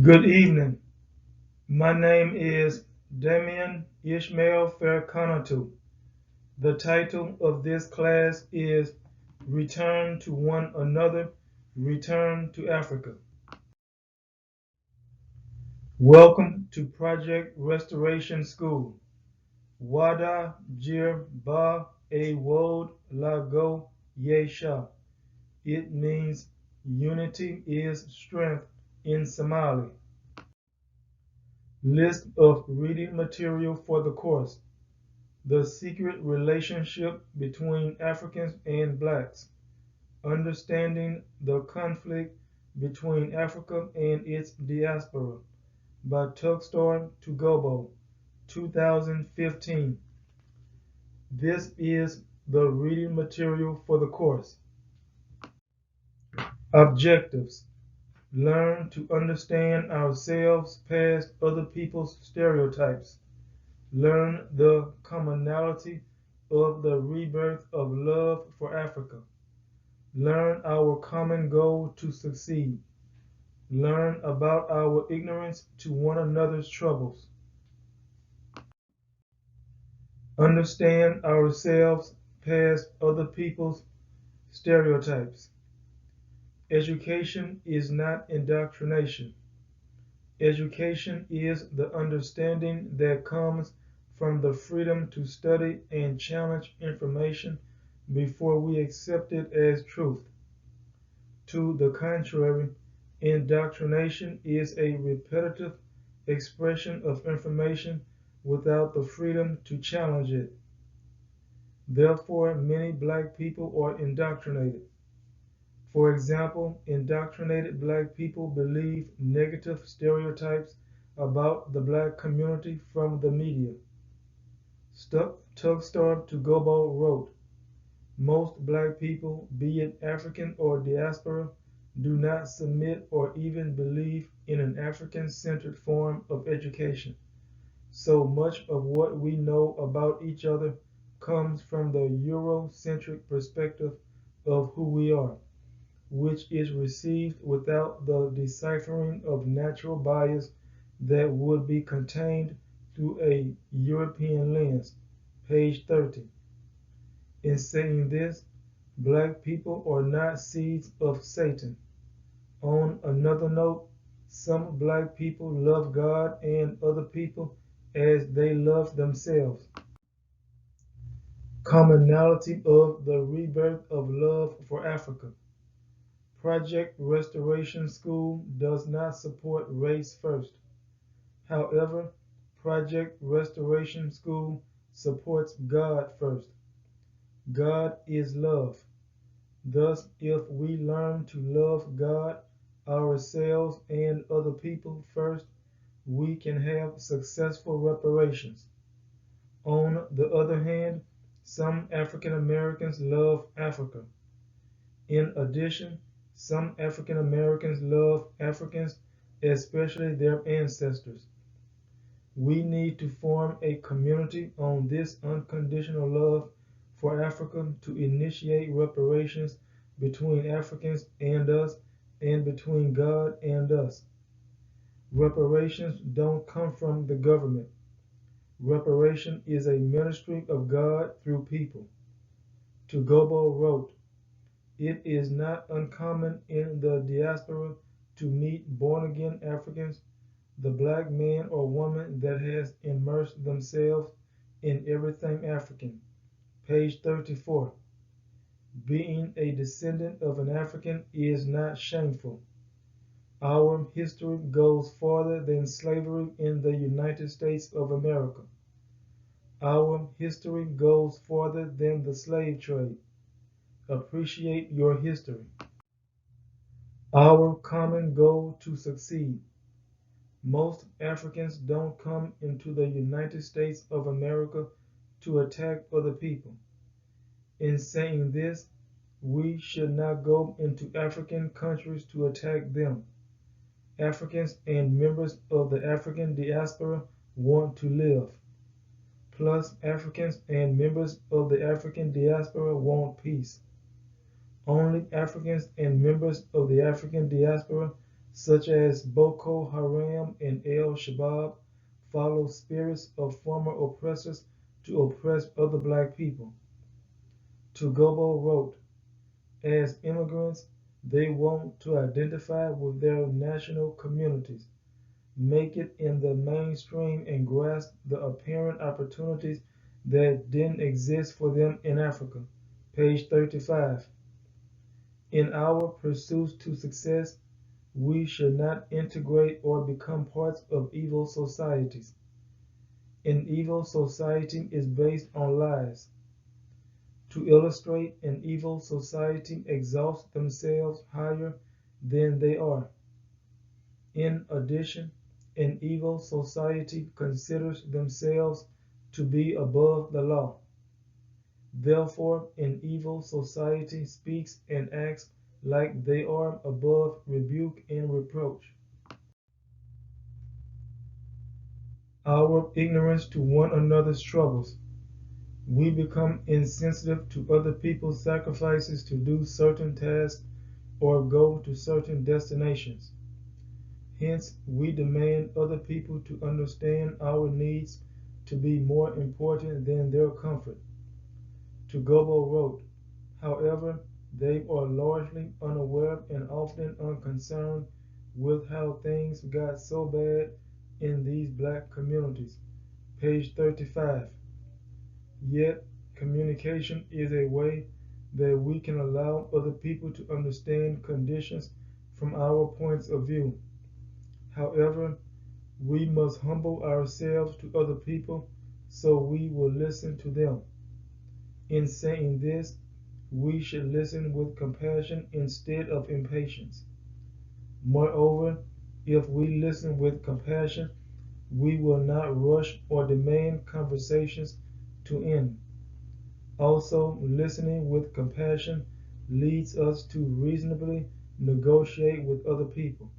Good evening. My name is Damian Ishmael Fairconatu. The title of this class is Return to One Another, Return to Africa. Welcome to Project Restoration School. WADA Jir Ba AWOOD LAGU YEESHAA. It means unity is strength in Somali. List of reading material for the course. The Secret Relationship Between Africans and Blacks. Understanding the Conflict Between Africa and Its Diaspora by Tugstar Tugobo, 2015. This is the reading material for the course. Objectives. Learn to understand ourselves past other people's stereotypes. Learn the commonality of the rebirth of love for Africa. Learn our common goal to succeed. Learn about our ignorance to one another's troubles. Understand ourselves past other people's stereotypes. Education is not indoctrination. Education is the understanding that comes from the freedom to study and challenge information before we accept it as truth. To the contrary, indoctrination is a repetitive expression of information without the freedom to challenge it. Therefore, many black people are indoctrinated. For example, indoctrinated black people believe negative stereotypes about the black community from the media. Tugstar Tugobo wrote, most black people, be it African or diaspora, do not submit or even believe in an African-centered form of education. So much of what we know about each other comes from the Eurocentric perspective of who we are, which is received without the deciphering of natural bias that would be contained through a European lens. Page 30. In saying this, black people are not seeds of Satan. On another note, some black people love God and other people as they love themselves. Commonality of the rebirth of love for Africa. Project Restoration School does not support race first. However, Project Restoration School supports God first. God is love. Thus, if we learn to love God, ourselves, and other people first, we can have successful reparations. On the other hand, some African Americans love Africa. In addition, some African Americans love Africans, especially their ancestors. We need to form a community on this unconditional love for Africa to initiate reparations between Africans and us and between God and us. Reparations don't come from the government. Reparation is a ministry of God through people. Tugobo wrote, it is not uncommon in the diaspora to meet born-again Africans, the black man or woman that has immersed themselves in everything African. Page 34. Being a descendant of an African is not shameful. Our history goes farther than slavery in the United States of America. Our history goes farther than the slave trade. Appreciate your history. Our common goal to succeed. Most Africans don't come into the United States of America to attack other people. In saying this, we should not go into African countries to attack them. Africans and members of the African diaspora want to live. Plus, Africans and members of the African diaspora want peace. Only Africans and members of the African diaspora such as Boko Haram and El Shabaab, follow spirits of former oppressors to oppress other black people. Togobo wrote, as immigrants, they want to identify with their national communities, make it in the mainstream, and grasp the apparent opportunities that didn't exist for them in Africa. Page 35. In our pursuit to success, we should not integrate or become parts of evil societies. An evil society is based on lies. To illustrate, an evil society exalts themselves higher than they are. In addition, an evil society considers themselves to be above the law. Therefore, an evil society speaks and acts like they are above rebuke and reproach. Our ignorance to one another's troubles. We become insensitive to other people's sacrifices to do certain tasks or go to certain destinations. Hence, we demand other people to understand our needs to be more important than their comfort. Togobo wrote, however, they are largely unaware and often unconcerned with how things got so bad in these black communities. Page 35. Yet, communication is a way that we can allow other people to understand conditions from our points of view. However, we must humble ourselves to other people so we will listen to them. In saying this, we should listen with compassion instead of impatience. Moreover, if we listen with compassion, we will not rush or demand conversations to end. Also, listening with compassion leads us to reasonably negotiate with other people.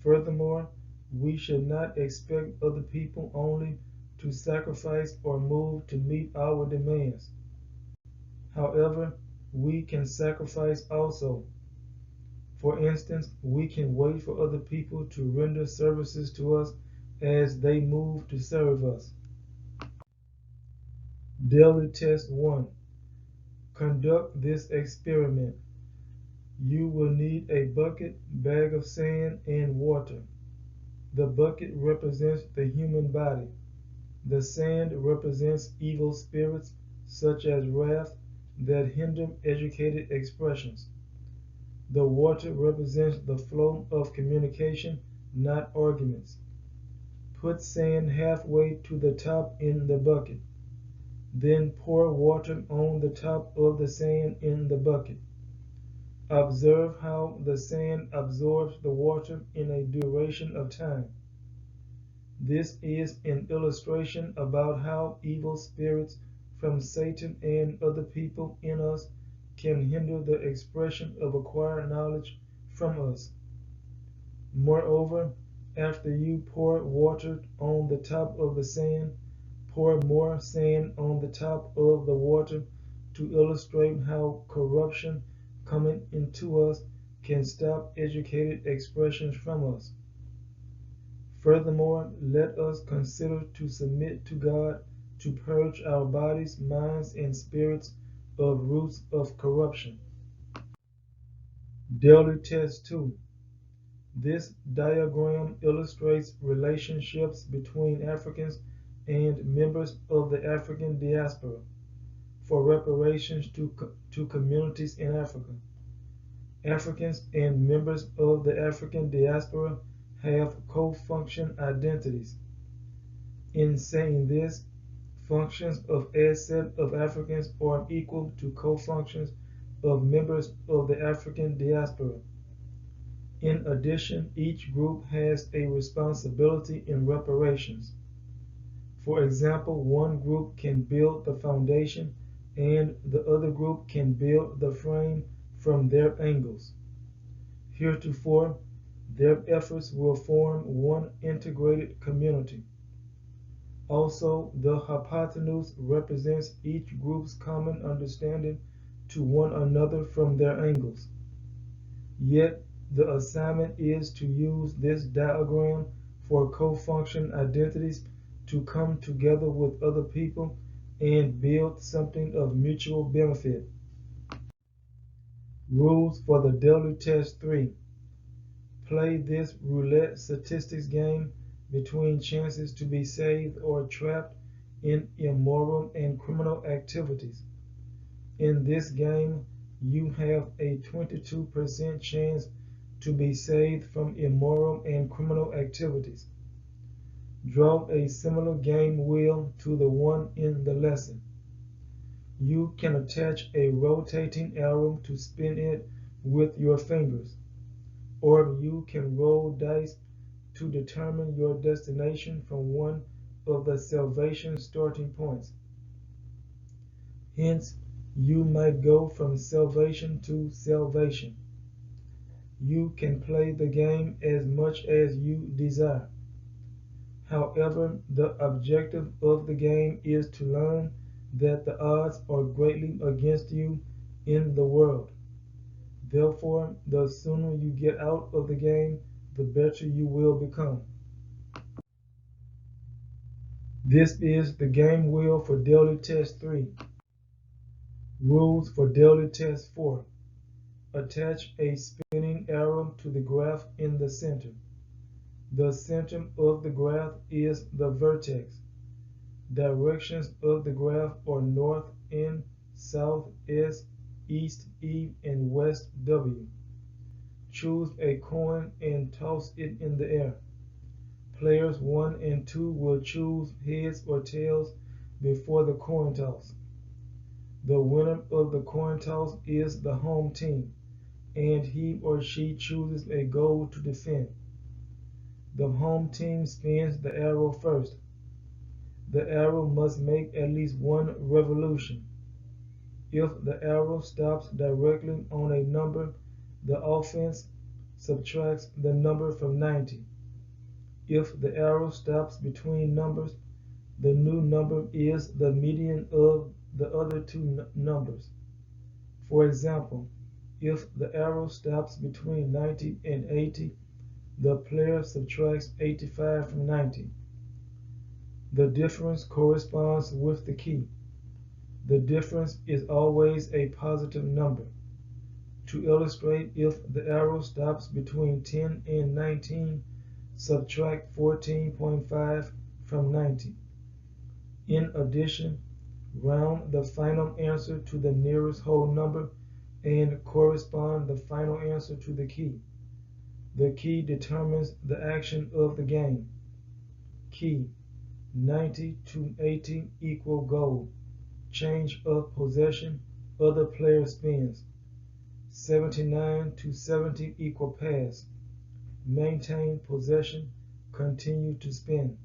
Furthermore, we should not expect other people only to sacrifice or move to meet our demands. However, we can sacrifice also. For instance, we can wait for other people to render services to us as they move to serve us. Daily Test 1. Conduct this experiment. You will need a bucket, bag of sand, and water. The bucket represents the human body. The sand represents evil spirits, such as wrath, that hinder educated expressions. The water represents the flow of communication, not arguments. Put sand halfway to the top in the bucket. Then pour water on the top of the sand in the bucket. Observe how the sand absorbs the water in a duration of time. This is an illustration about how evil spirits from Satan and other people in us can hinder the expression of acquired knowledge from us. Moreover, after you pour water on the top of the sand, pour more sand on the top of the water to illustrate how corruption coming into us can stop educated expressions from us. Furthermore, let us consider to submit to God to purge our bodies, minds, and spirits of roots of corruption. Daily Test 2. This diagram illustrates relationships between Africans and members of the African diaspora for reparations to communities in Africa. Africans and members of the African diaspora have co-function identities. In saying this, functions of asset of Africans are equal to co-functions of members of the African diaspora. In addition, each group has a responsibility in reparations. For example, one group can build the foundation and the other group can build the frame from their angles. Heretofore, their efforts will form one integrated community. Also, the hypotenuse represents each group's common understanding to one another from their angles. Yet, The assignment is to use this diagram for co-function identities to come together with other people and build something of mutual benefit. Rules for the daily test 3. Play this roulette statistics game between chances to be saved or trapped in immoral and criminal activities. In this game, you have a 22% chance to be saved from immoral and criminal activities. Draw a similar game wheel to the one in the lesson. You can attach a rotating arrow to spin it with your fingers, or you can roll dice to determine your destination from one of the salvation starting points. Hence, you might go from salvation to salvation. You can play the game as much as you desire. However, the objective of the game is to learn that the odds are greatly against you in the world. Therefore, the sooner you get out of the game, the better you will become. This is the game wheel for daily test 3. Rules for daily test 4. Attach a spinning arrow to the graph in the center. The center of the graph is the vertex. Directions of the graph are north N, south S, east E, and west W. Choose a coin and toss it in the air. Players 1 and 2 will choose heads or tails before the coin toss. The winner of the coin toss is the home team, and he or she chooses a goal to defend. The home team spins the arrow first. The arrow must make at least one revolution. If the arrow stops directly on a number, the offense subtracts the number from 90. If the arrow stops between numbers, the new number is the median of the other two numbers. For example, if the arrow stops between 90 and 80, the player subtracts 85 from 90. The difference corresponds with the key. The difference is always a positive number. To illustrate, if the arrow stops between 10 and 19, subtract 14.5 from 90. In addition, round the final answer to the nearest whole number and correspond the final answer to the key. The key determines the action of the game. Key: 90 to 80 equal goal. Change of possession, other player spins. 79 to 70 equal pass. Maintain possession, continue to spin.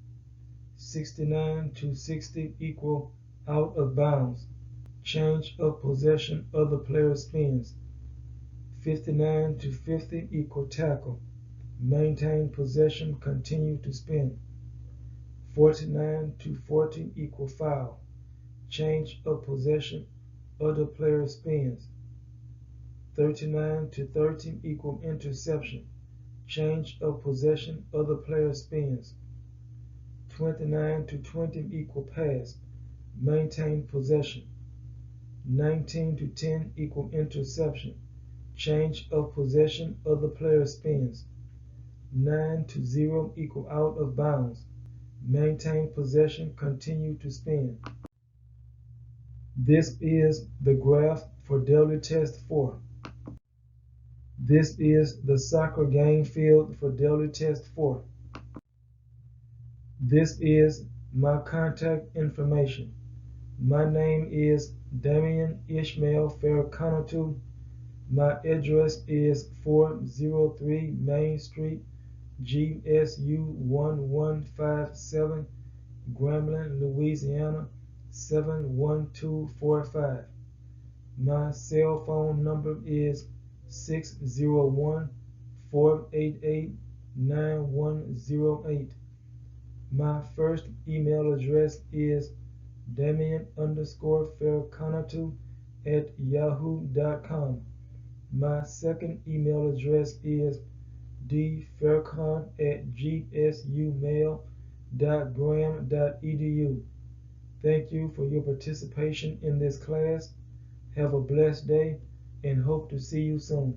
69 to 60 equal out of bounds. Change of possession, other player spins. 59 to 50 equal tackle. Maintain possession, continue to spin. 49 to 40 equal foul. Change of possession, other player spins. 39 to 30 equal interception. Change of possession, other player spins. 29 to 20 equal pass. Maintain possession. 19 to 10 equal interception. Change of possession, other player spins. 9 to 0 equal out of bounds. Maintain possession, continue to spin. This is the graph for daily test 4. This is the soccer game field for daily test 4. This is my contact information. My name is Damian Ishmael Farrakhanatu. My address is 403 Main Street, GSU 1157, Grambling, Louisiana 71245. My cell phone number is 601-488-9108. My first email address is Damian_Farrakhanatu@yahoo.com. My second email address is dfaircon@gsumail.gram.edu. Thank you for your participation in this class. Have a blessed day and hope to see you soon.